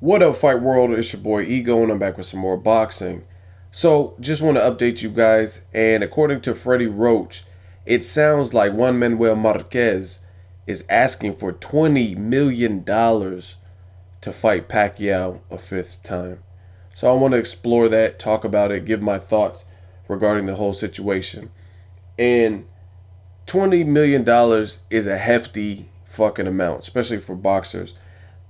What up, Fight World? It's your boy Ego, and I'm back with some more boxing. So, just want to update you guys. And according to Freddie Roach, it sounds like Juan Manuel Marquez is asking for $20 million to fight Pacquiao a fifth time. So, I want to explore that, talk about it, give my thoughts regarding the whole situation. And $20 million is a hefty fucking amount, especially for boxers.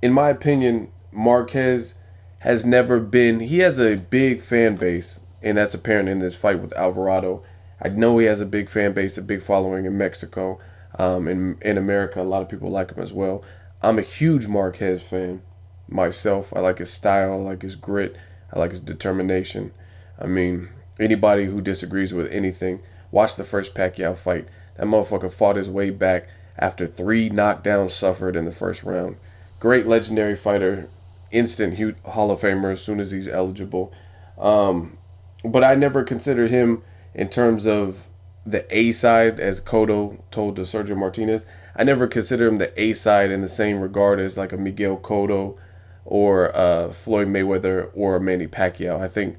In my opinion, Marquez has never been. He has a big fan base, and that's apparent in this fight with Alvarado. I know he has a big fan base, a big following in Mexico, in America. A lot of people like him as well. I'm a huge Marquez fan myself. I like his style. I like his grit. I like his determination. I mean, anybody who disagrees with anything, watch the first Pacquiao fight. That motherfucker fought his way back after 3 knockdowns suffered in the first round. Great legendary fighter, instant Hall of Famer as soon as he's eligible. But I never considered him in terms of the A side, as Cotto told to Sergio Martinez. I never considered him the A side in the same regard as like a Miguel Cotto or Floyd Mayweather or a Manny Pacquiao. I think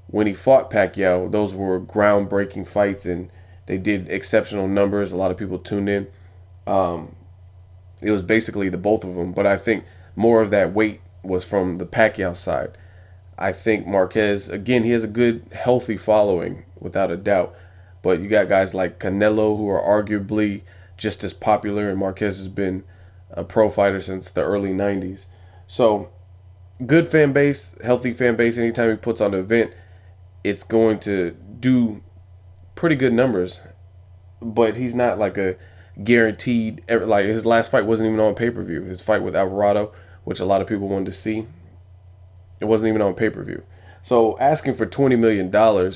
when he fought Pacquiao, those were groundbreaking fights and they did exceptional numbers. A lot of people tuned in. Um, it was basically the both of them, but I think more of that weight was from the Pacquiao side. I think Marquez, again, he has a good, healthy following, without a doubt. But you got guys like Canelo who are arguably just as popular, and Marquez has been a pro fighter since the early 90s. So, good fan base, healthy fan base. Anytime he puts on an event, it's going to do pretty good numbers. But he's not like a guaranteed, like his last fight wasn't even on pay-per-view. His fight with Alvarado, which a lot of people wanted to see, it wasn't even on pay-per-view. So asking for $20 million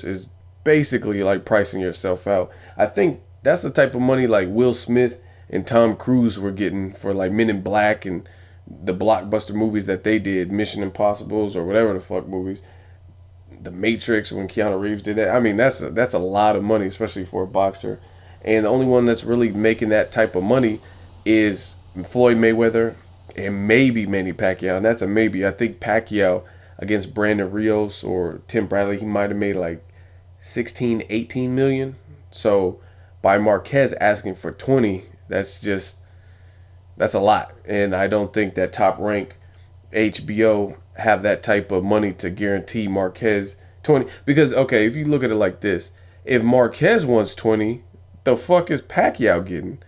is basically like pricing yourself out. I think that's the type of money like Will Smith and Tom Cruise were getting for like Men in Black and the blockbuster movies that they did, Mission Impossibles or whatever the fuck movies. The Matrix when Keanu Reeves did that. I mean, that's a lot of money, especially for a boxer. And the only one that's really making that type of money is Floyd Mayweather and maybe Manny Pacquiao. And that's a maybe. I think Pacquiao against Brandon Rios or Tim Bradley, he might have made like 16, 18 million. So by Marquez asking for 20, that's a lot. And I don't think that Top Rank HBO have that type of money to guarantee Marquez 20. Because, okay, if you look at it like this, if Marquez wants 20, the fuck is Pacquiao getting?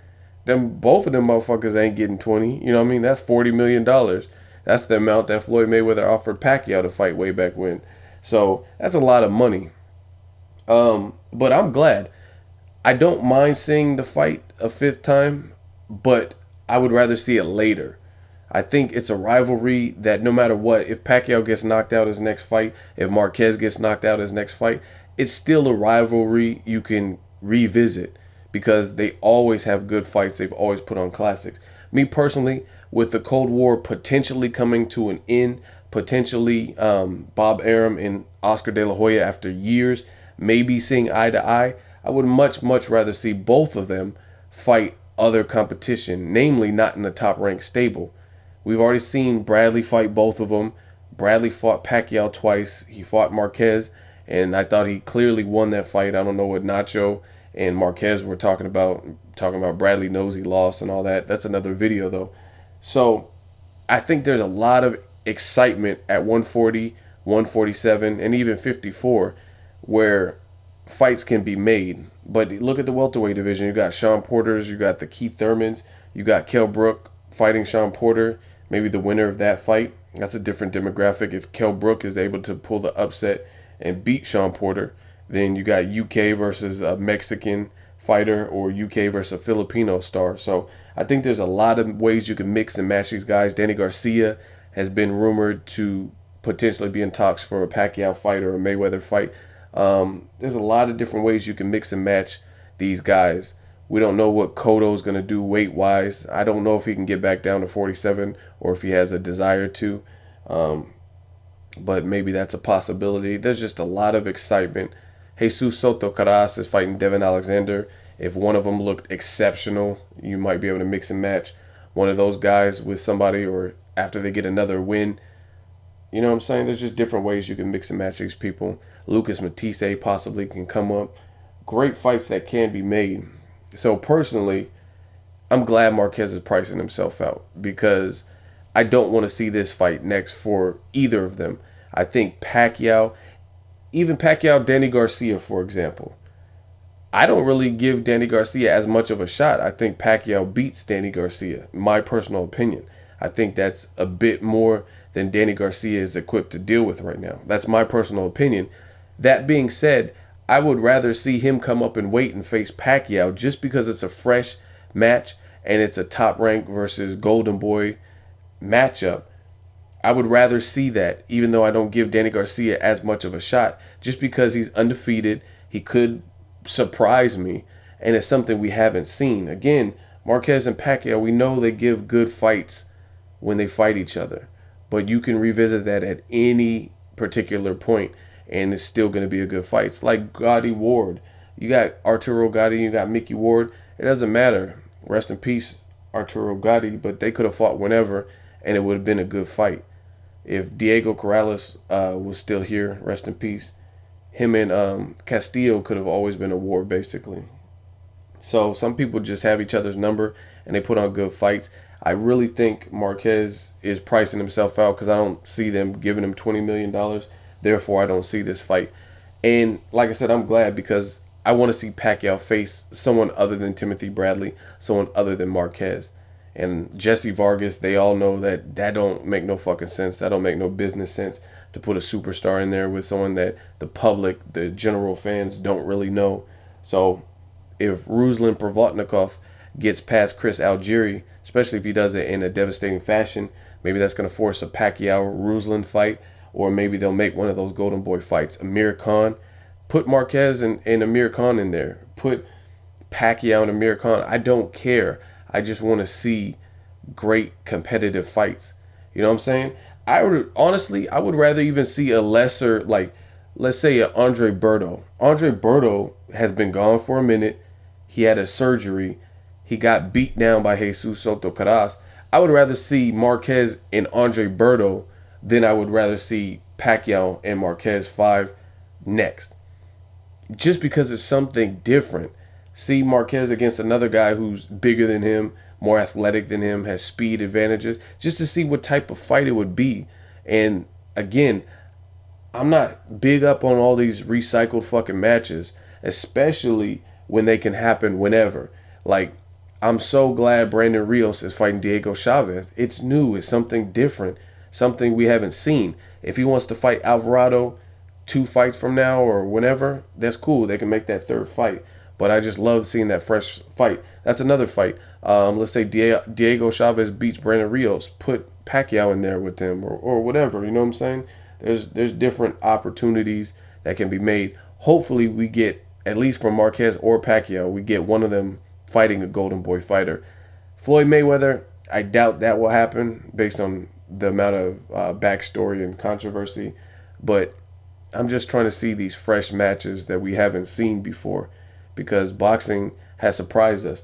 Both of them motherfuckers ain't getting 20. You know what I mean? That's $40 million. That's the amount that Floyd Mayweather offered Pacquiao to fight way back when. So that's a lot of money. But I'm glad. I don't mind seeing the fight a fifth time, but I would rather see it later. I think it's a rivalry that no matter what, if Pacquiao gets knocked out his next fight, if Marquez gets knocked out his next fight, it's still a rivalry you can revisit because they always have good fights. They've always put on classics. Me personally, with the Cold War potentially coming to an end, potentially Bob Arum and Oscar De La Hoya after years, maybe seeing eye to eye, I would much, much rather see both of them fight other competition, namely not in the top ranked stable. We've already seen Bradley fight both of them. Bradley fought Pacquiao twice. He fought Marquez, and I thought he clearly won that fight. I don't know what Nacho and Marquez were talking about. Talking about Bradley knows he lost and all that. That's another video though. So I think there's a lot of excitement at 140, 147, and even 54 where fights can be made. But look at the welterweight division. You got Sean Porter's, you got the Keith Thurmans, you got Kell Brook fighting Sean Porter. Maybe the winner of that fight. That's a different demographic. If Kell Brook is able to pull the upset and beat Sean Porter, then you got UK versus a Mexican fighter or UK versus a Filipino star. So I think there's a lot of ways you can mix and match these guys. Danny Garcia has been rumored to potentially be in talks for a Pacquiao fight or a Mayweather fight. There's a lot of different ways you can mix and match these guys. We don't know what Cotto's going to do weight-wise. I don't know if he can get back down to 47 or if he has a desire to. But maybe that's a possibility. There's just a lot of excitement. Jesus Soto Caras is fighting Devin Alexander. If one of them looked exceptional, you might be able to mix and match one of those guys with somebody, or after they get another win, You know what I'm saying? There's just different ways you can mix and match these people. Lucas Matisse possibly can come up. Great fights that can be made. So personally, I'm glad Marquez is pricing himself out because I don't want to see this fight next for either of them. I think Pacquiao, even Pacquiao, Danny Garcia, for example. I don't really give Danny Garcia as much of a shot. I think Pacquiao beats Danny Garcia, my personal opinion. I think that's a bit more than Danny Garcia is equipped to deal with right now. That's my personal opinion. That being said, I would rather see him come up and wait and face Pacquiao just because it's a fresh match and it's a top rank versus Golden Boy matchup. I would rather see that, even though I don't give Danny Garcia as much of a shot, just because he's undefeated. He could surprise me, and it's something we haven't seen. Again, Marquez and Pacquiao, we know they give good fights when they fight each other, but you can revisit that at any particular point, and it's still going to be a good fight. It's like Gotti Ward. You got Arturo Gotti, you got Mickey Ward. It doesn't matter. Rest in peace, Arturo Gotti, but they could have fought whenever, and it would have been a good fight. If Diego Corrales was still here, rest in peace, him and Castillo could have always been a war, basically. So some people just have each other's number and they put on good fights. I really think Marquez is pricing himself out because I don't see them giving him $20 million. Therefore, I don't see this fight. And like I said, I'm glad because I want to see Pacquiao face someone other than Timothy Bradley, someone other than Marquez. And Jesse Vargas, they all know that don't make no fucking sense. That don't make no business sense to put a superstar in there with someone that the public, the general fans don't really know. So if Ruslan Provodnikov gets past Chris Algieri, especially if he does it in a devastating fashion, maybe that's going to force a Pacquiao-Ruslan fight, or maybe they'll make one of those Golden Boy fights. Amir Khan, put Marquez and Amir Khan in there. Put Pacquiao and Amir Khan. I don't care. I just want to see great competitive fights. You know what I'm saying? I would rather even see a lesser, like, let's say a Andre Berto. Andre Berto has been gone for a minute. He had a surgery. He got beat down by Jesus Soto Caras. I would rather see Marquez and Andre Berto than I would rather see Pacquiao and Marquez 5 next. Just because it's something different. See Marquez against another guy who's bigger than him, more athletic than him, has speed advantages, just to see what type of fight it would be. And again, I'm not big up on all these recycled fucking matches, especially when they can happen whenever. Like, I'm so glad Brandon Rios is fighting Diego Chavez. It's new, it's something different, something we haven't seen. If he wants to fight Alvarado 2 fights from now or whenever, that's cool. They can make that third fight. But I just love seeing that fresh fight. That's another fight. Let's say Diego Chavez beats Brandon Rios. Put Pacquiao in there with him or whatever. You know what I'm saying? There's different opportunities that can be made. Hopefully we get, at least from Marquez or Pacquiao, we get one of them fighting a Golden Boy fighter. Floyd Mayweather, I doubt that will happen based on the amount of backstory and controversy. But I'm just trying to see these fresh matches that we haven't seen before, because boxing has surprised us.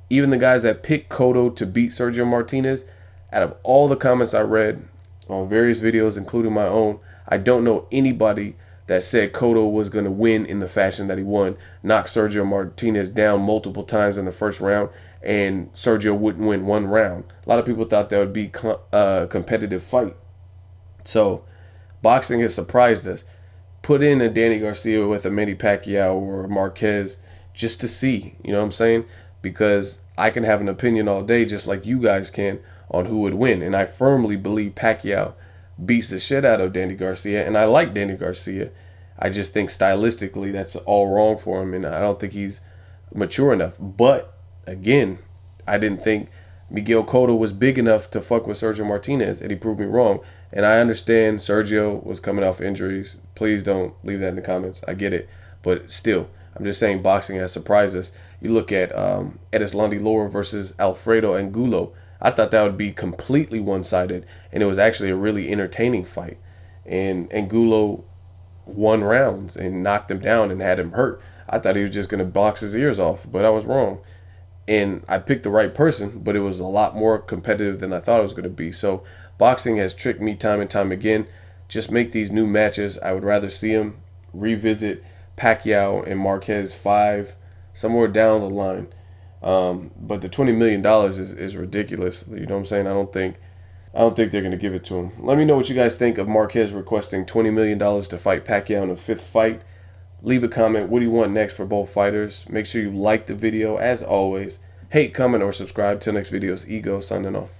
Even the guys that picked Cotto to beat Sergio Martinez, out of all the comments I read on various videos, including my own, I don't know anybody that said Cotto was going to win in the fashion that he won, knock Sergio Martinez down multiple times in the first round, and Sergio wouldn't win one round. A lot of people thought that would be a competitive fight. So boxing has surprised us. Put in a Danny Garcia with a Manny Pacquiao or Marquez, just to see, you know what I'm saying? Because I can have an opinion all day, just like you guys can, on who would win. And I firmly believe Pacquiao beats the shit out of Danny Garcia. And I like Danny Garcia. I just think stylistically that's all wrong for him. And I don't think he's mature enough. But, again, I didn't think Miguel Cotto was big enough to fuck with Sergio Martinez. And he proved me wrong. And I understand Sergio was coming off injuries. Please don't leave that in the comments. I get it. But still, I'm just saying boxing has surprised us. You look at Edislandi Lara versus Alfredo Angulo. I thought that would be completely one-sided, and it was actually a really entertaining fight. And Angulo won rounds and knocked him down and had him hurt. I thought he was just going to box his ears off, but I was wrong. And I picked the right person, but it was a lot more competitive than I thought it was going to be. So boxing has tricked me time and time again. just make these new matches. I would rather see him revisit Pacquiao and Marquez 5 somewhere down the line. But the $20 million is ridiculous. You know what I'm saying? I don't think they're gonna give it to him. Let me know what you guys think of Marquez requesting $20 million to fight Pacquiao in a 5th fight. Leave a comment. What do you want next for both fighters? Make sure you like the video. As always, hate, comment, or subscribe. Till next video, it's Ego signing off.